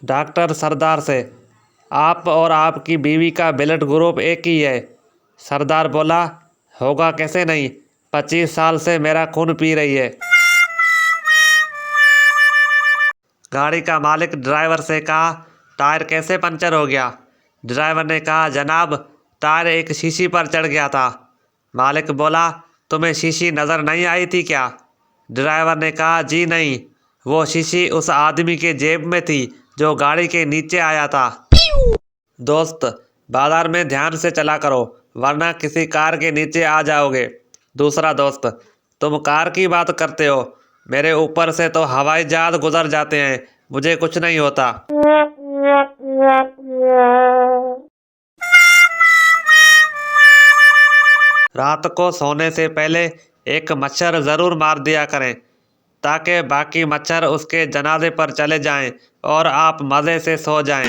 Doctor सरदार से, आप और आपकी बीवी का ब्लड ग्रुप एक ही है। सरदार बोला, होगा कैसे नहीं, 25 साल से मेरा खून पी रही है। गाड़ी का मालिक ड्राइवर से कहा, टायर कैसे पंचर हो गया? ड्राइवर ने कहा, जनाब टायर एक शीशी पर चढ़ गया था। मालिक बोला, तुम्हें शीशी नज़र नहीं आई थी क्या? ड्राइवर ने कहा, जी नहीं, वो शीशी उस आदमी के जेब में थी जो गाड़ी के नीचे आया था। दोस्त, बाजार में ध्यान से चला करो वरना किसी कार के नीचे आ जाओगे। दूसरा दोस्त, तुम कार की बात करते हो, मेरे ऊपर से तो हवाई जहाज गुजर जाते हैं, मुझे कुछ नहीं होता। रात को सोने से पहले एक मच्छर ज़रूर मार दिया करें ताकि बाकी मच्छर उसके जनाजे पर चले जाएं और आप मज़े से सो जाएं।